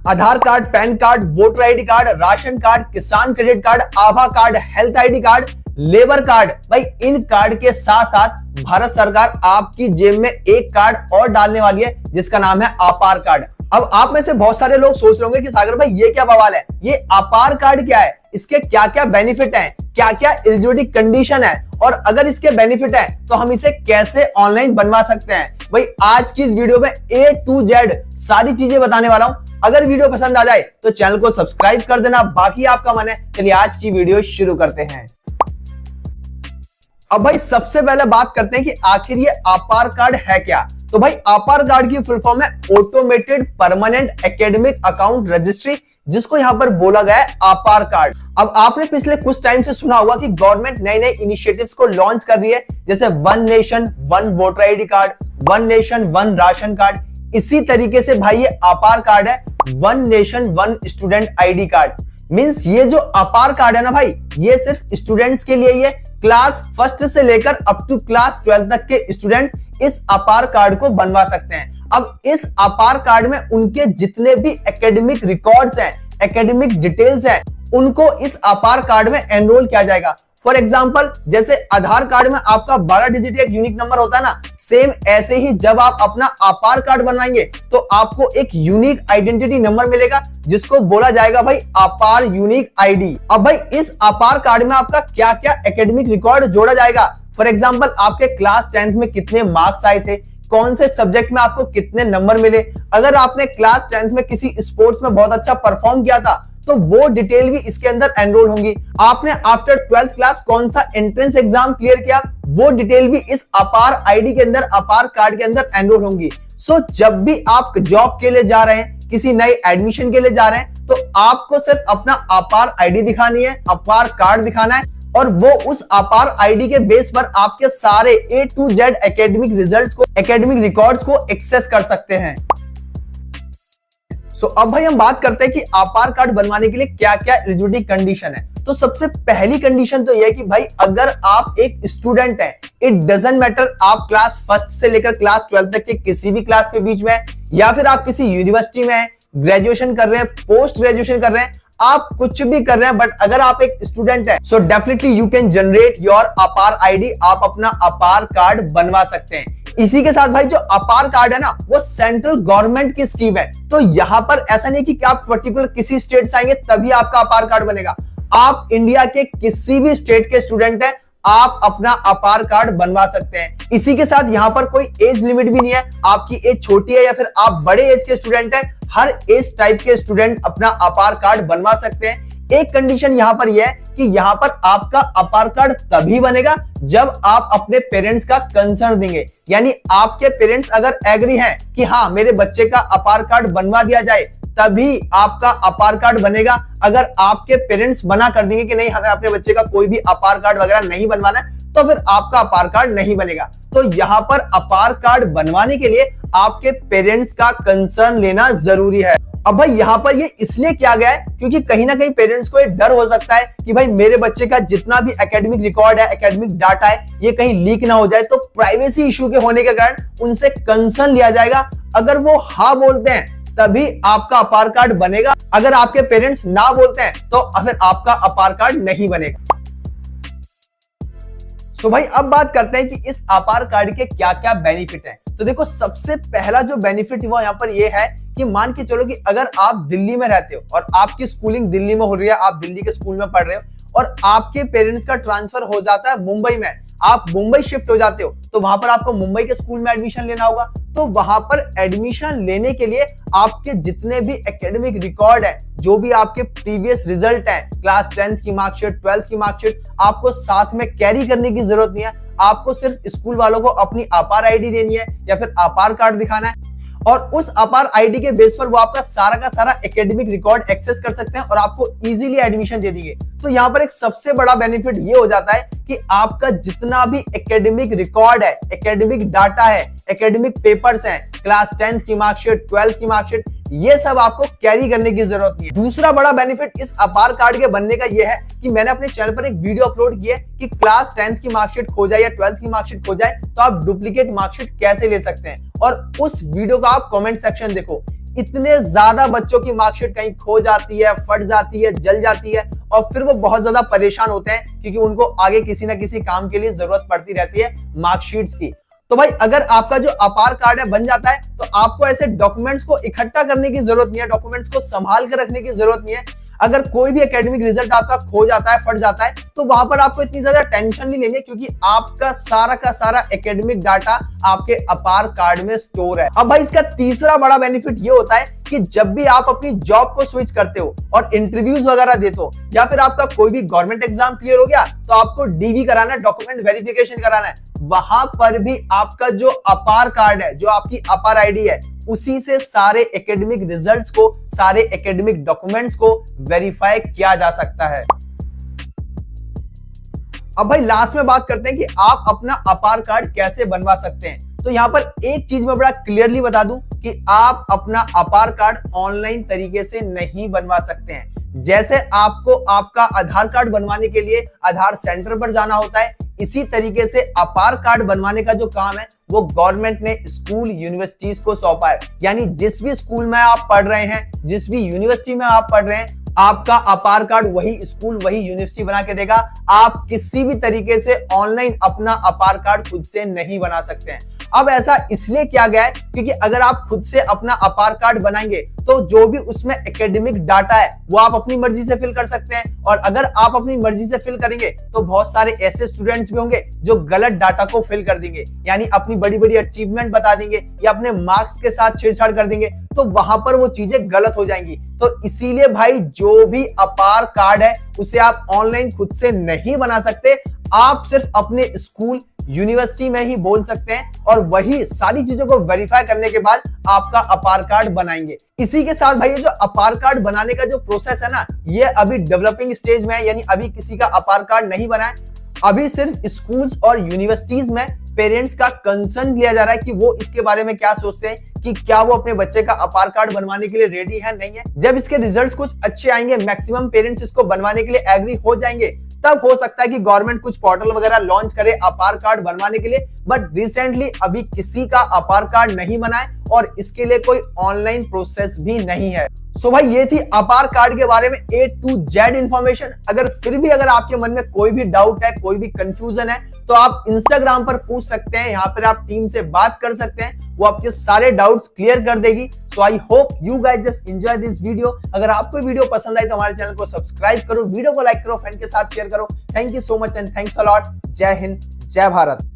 आधार card, PAN card, voter ID card, ration card, Kisan credit card, आभा card, health ID card, labour card. भाई इन card के साथ साथ भारत सरकार आपकी जेब में एक कार्ड और डालने वाली है जिसका नाम है आपार कार्ड। अब आप में से बहुत सारे लोग सोच रहे होंगे कि सागर भाई ये क्या बवाल है, ये आपार कार्ड क्या है, इसके क्या क्या बेनिफिट हैं, क्या क्या एलिजिबिलिटी कंडीशन है और अगर इसके बेनिफिट है तो हम इसे कैसे ऑनलाइन बनवा सकते हैं। भाई आज की इस वीडियो में A to Z सारी चीजें बताने वाला हूं। अगर वीडियो पसंद आ जाए तो चैनल को सब्सक्राइब कर देना, बाकी आपका मन है। चलिए आज की वीडियो शुरू करते हैं। अब भाई सबसे पहले बात करते हैं कि आखिर ये आपार कार्ड है क्या। तो भाई आपार कार्ड की फुल फॉर्म है automated permanent academic account registry, जिसको यहां पर बोला गया है आपार कार्ड। अब आपने पिछले कुछ टाइम से सुना होगा कि गवर्नमेंट नए नए इनिशिएटिव्स को लॉन्च कर रही है, जैसे one nation one voter ID card, one nation one ration card. इसी तरीके से भाई ये आपार कार्ड है one nation one student ID card. Means ये जो आपार कार्ड है ना भाई, ये सिर्फ स्टूडेंट्स के लिए ही है। क्लास फर्स्ट से लेकर अप टू क्लास 12 तक के स्टूडेंट्स इस आपार कार्ड को बनवा सकते हैं। अब इस आपार कार्ड में उनके जितने भी एकेडमिक रिकॉर्ड्स हैं, एकेडमिक डिटेल्स हैं, उनको इस आपार कार्ड में एनरोल किया जाएगा। फॉर एग्जांपल जैसे आधार कार्ड में आपका 12 डिजिट एक यूनिक नंबर होता है ना, सेम ऐसे ही जब आप अपना आपार कार्ड बनवाएंगे तो आपको एक यूनिक आइडेंटिटी नंबर मिलेगा जिसको बोला जाएगा भाई आपार यूनिक आईडी। अब भाई इस आपार कार्ड में आपका क्या क्या एकेडमिक रिकॉर्ड जोड़ा जाएगा। फॉर एग्जाम्पल आपके क्लास 10th में कितने मार्क्स आए थे, कौन से सब्जेक्ट में आपको कितने नंबर मिले, अगर आपने क्लास 10th में किसी स्पोर्ट्स में बहुत अच्छा परफॉर्म किया था तो वो डिटेल भी इसके अंदर एनरोल होंगी। आपने आफ्टर 12th क्लास कौन सा एंट्रेंस एग्जाम क्लियर किया, वो डिटेल भी इस आपार आईडी के अंदर, आपार कार्ड के अंदर एनरोल होंगी। सो जब भी आप जॉब के लिए जा रहे हैं, किसी नए एडमिशन के लिए जा रहे हैं, तो आपको सिर्फ अपना आपार आईडी दिखानी है, आपार कार्ड दिखाना है और वो उस आपार आईडी के बेस पर आपके सारे A to Z academic results को, एकेडमिक रिकॉर्ड्स को एक्सेस कर सकते हैं। सो अब भाई हम बात करते हैं कि आपार कार्ड बनवाने के लिए क्या क्या एलिजिबिलिटी कंडीशन है। तो सबसे पहली कंडीशन तो यह है कि भाई अगर आप एक स्टूडेंट हैं, इट डजंट मैटर आप क्लास फर्स्ट से लेकर क्लास 12 तक के किसी भी क्लास के बीच में है, या फिर आप किसी यूनिवर्सिटी में हैं, ग्रेजुएशन कर रहे हैं, पोस्ट ग्रेजुएशन कर रहे हैं, आप कुछ भी कर रहे हैं, बट अगर आप एक स्टूडेंट है so definitely you can generate your आपार आईडी, आप अपना आपार कार्ड बनवा सकते हैं। इसी के साथ भाई जो आपार कार्ड है ना, वो सेंट्रल गवर्नमेंट की स्कीम है। तो यहाँ पर ऐसा नहीं कि आप पर्टिकुलर किसी स्टेट से आएंगे तभी आपका आपार कार्ड बनेगा। आप इंडिया के किसी भी स्टेट के स्टूडेंट हैं, आप अपना आपार कार्ड बनवा सकते हैं। इसी के साथ यहाँ पर कोई एज लिमिट भी नहीं है, आपकी एज छोटी है या फिर आप बड़े एज के स्टूडेंट हैं, हर एज टाइप के स्टूडेंट अपना आपार कार्ड बनवा सकते हैं। एक कंडीशन यहां पर यह है कि यहां पर आपका आपार कार्ड तभी बनेगा जब आप अपने पेरेंट्स का कंसर्न देंगे, यानी आपके पेरेंट्स अगर एग्री हैं कि हाँ मेरे बच्चे का आपार कार्ड बनवा दिया जाए, तभी आपका आपार कार्ड बनेगा। अगर आपके पेरेंट्स मना कर देंगे कि नहीं हमें अपने बच्चे का कोई भी आपार कार्ड वगैरह नहीं बनवाना है, तो फिर आपका आपार कार्ड नहीं बनेगा। तो यहां पर आपार कार्ड बनवाने के लिए आपके पेरेंट्स का कंसर्न लेना जरूरी है। अब भाई यहाँ पर ये इसलिए किया गया है क्योंकि कहीं ना कहीं पेरेंट्स को ये डर हो सकता है कि भाई मेरे बच्चे का जितना भी एकेडमिक रिकॉर्ड है, एकेडमिक डाटा है, ये कहीं लीक ना हो जाए। तो प्राइवेसी इशू के होने के कारण उनसे कंसर्न लिया जाएगा। अगर वो हाँ बोलते हैं तभी आपका आपार कार्ड बनेगा, अगर आपके पेरेंट्स ना बोलते हैं तो फिर आपका आपार कार्ड नहीं बनेगा। तो भाई अब बात करते हैं कि इस आपार कार्ड के क्या क्या बेनिफिट हैं। तो देखो सबसे पहला जो बेनिफिट वो यहाँ पर ये है कि मान के चलो कि अगर आप दिल्ली में रहते हो और आपकी स्कूलिंग दिल्ली में हो रही है, आप दिल्ली के स्कूल में पढ़ रहे हो और आपके पेरेंट्स का ट्रांसफर हो जाता है मुंबई में, आप मुंबई शिफ्ट हो जाते हो, तो वहां पर आपको मुंबई के स्कूल में एडमिशन लेना होगा। तो वहां पर एडमिशन लेने के लिए आपके जितने भी एकेडमिक रिकॉर्ड है, जो भी आपके प्रीवियस रिजल्ट है, क्लास 10th की मार्कशीट, 12th की मार्कशीट, आपको साथ में कैरी करने की जरूरत नहीं है। आपको सिर्फ स्कूल वालों को अपनी आपार आईडी देनी है या फिर आपार कार्ड दिखाना है और उस आपार आईडी के बेस पर वो आपका सारा का सारा एकेडमिक रिकॉर्ड एक्सेस कर सकते हैं और आपको इजीली एडमिशन दे देंगे। तो यहाँ पर एक सबसे बड़ा बेनिफिट ये हो जाता है कि आपका जितना भी एकेडमिक रिकॉर्ड है, एकेडमिक डाटा है, एकेडमिक पेपर्स हैं, क्लास 10th की मार्कशीट, 12th की मार्कशीट, ये सब आपको कैरी करने की जरूरत नहीं है। दूसरा बड़ा बेनिफिट इस आपार कार्ड के बनने का ये है कि मैंने अपने चैनल पर एक वीडियो अपलोड की है कि क्लास 10th की मार्कशीट खो जाए या 12th की मार्कशीट खो जाए तो आप डुप्लीकेट मार्कशीट कैसे ले सकते हैं, और उस वीडियो का आप कमेंट सेक्शन देखो। इतने ज्यादा बच्चों की मार्कशीट कहीं खो जाती है, फट जाती है, जल जाती है और फिर वो बहुत ज्यादा परेशान होते हैं क्योंकि उनको आगे किसी ना किसी काम के लिए जरूरत पड़ती रहती है मार्कशीट्स की। तो भाई अगर आपका जो आपार कार्ड है बन जाता है तो आपको ऐसे डॉक्यूमेंट्स को इकट्ठा करने की जरूरत नहीं है, डॉक्यूमेंट्स को संभाल कर रखने की जरूरत नहीं है। अगर कोई भी एकेडमिक रिजल्ट आपका खो जाता है, फट जाता है, तो वहां पर आपको इतनी ज्यादा टेंशन नहीं लेनी है क्योंकि आपका सारा का सारा एकेडमिक डाटा आपके अपार कार्ड में स्टोर है। अब भाई इसका तीसरा बड़ा बेनिफिट ये होता है कि जब भी आप अपनी जॉब को स्विच करते हो और इंटरव्यूज वगैरह देते हो या फिर आपका कोई भी गवर्नमेंट एग्जाम क्लियर हो गया तो आपको डीवी कराना है, डॉक्यूमेंट वेरिफिकेशन कराना है, वहां पर भी आपका जो अपार कार्ड है, जो आपकी अपार आईडी है, उसी से सारे एकेडमिक रिजल्ट्स को, सारे एकेडमिक डॉक्यूमेंट्स को वेरीफाई किया जा सकता है। अब भाई लास्ट में बात करते हैं कि आप अपना अपार कार्ड कैसे बनवा सकते हैं। तो यहां पर एक चीज मैं बड़ा क्लियरली बता दूं कि आप अपना अपार कार्ड ऑनलाइन तरीके से नहीं बनवा सकते हैं। जैसे आपको आपका आधार कार्ड बनवाने के लिए आधार सेंटर पर जाना होता है, इसी तरीके से अपार कार्ड बनवाने का जो काम है वो गवर्नमेंट ने स्कूल यूनिवर्सिटीज को सौंपा है। यानी जिस भी स्कूल में आप पढ़ रहे हैं, जिस भी यूनिवर्सिटी में आप पढ़ रहे हैं, आपका अपार कार्ड वही स्कूल, वही यूनिवर्सिटी बना के देगा। आप किसी भी तरीके से ऑनलाइन अपना अपार कार्ड खुद से नहीं बना सकते हैं। अब ऐसा इसलिए किया गया है क्योंकि अगर आप खुद से अपना अपार कार्ड बनाएंगे तो जो भी उसमें एकेडमिक डाटा है वो आप अपनी मर्जी से फिल कर सकते हैं, और अगर आप अपनी मर्जी से फिल करेंगे तो बहुत सारे ऐसे स्टूडेंट्स भी होंगे जो गलत डाटा को फिल कर देंगे, यानी अपनी बड़ी बड़ी अचीवमेंट बता देंगे या अपने मार्क्स के साथ छेड़छाड़ कर देंगे, तो वहां पर वो चीजें गलत हो जाएंगी। तो इसीलिए भाई जो भी अपार कार्ड है उसे आप ऑनलाइन खुद से नहीं बना सकते, आप सिर्फ अपने स्कूल यूनिवर्सिटी में ही बोल सकते हैं और वही सारी चीजों को वेरीफाई करने के बाद आपका अपार कार्ड बनाएंगे। इसी के साथ भाई जो अपार कार्ड बनाने का जो प्रोसेस है ना, ये अभी डेवलपिंग स्टेज में है, यानी अभी किसी का अपार कार्ड नहीं बना है। अभी सिर्फ स्कूल्स और यूनिवर्सिटीज में पेरेंट्स का कंसर्न लिया जा रहा है कि वो इसके बारे में क्या सोचते हैं कि क्या वो अपने बच्चे का अपार कार्ड बनवाने के लिए रेडी है, नहीं है। जब इसके रिजल्ट्स कुछ अच्छे आएंगे, मैक्सिमम पेरेंट्स इसको बनवाने के लिए एग्री हो जाएंगे, तब हो सकता है कि गवर्नमेंट कुछ पोर्टल वगैरह लॉन्च करे अपार कार्ड बनवाने के लिए। बट रिसेंटली अभी किसी का अपार कार्ड नहीं बना है और इसके लिए कोई ऑनलाइन प्रोसेस भी नहीं है। सो भाई ये थी अपार कार्ड के बारे में A to Z इंफॉर्मेशन। अगर फिर भी अगर आपके मन में कोई भी डाउट है, कोई भी कंफ्यूजन है, तो आप इंस्टाग्राम पर पूछ सकते हैं, यहाँ पर आप टीम से बात कर सकते हैं, वो आपके सारे डाउट्स क्लियर कर देगी। So I hope you guys just enjoy this video. अगर आपको वीडियो पसंद आई तो हमारे चैनल को सब्सक्राइब करो, वीडियो को लाइक करो, फ्रेंड के साथ शेयर करो। Thank you so much and thanks a lot. जय हिंद, जय भारत।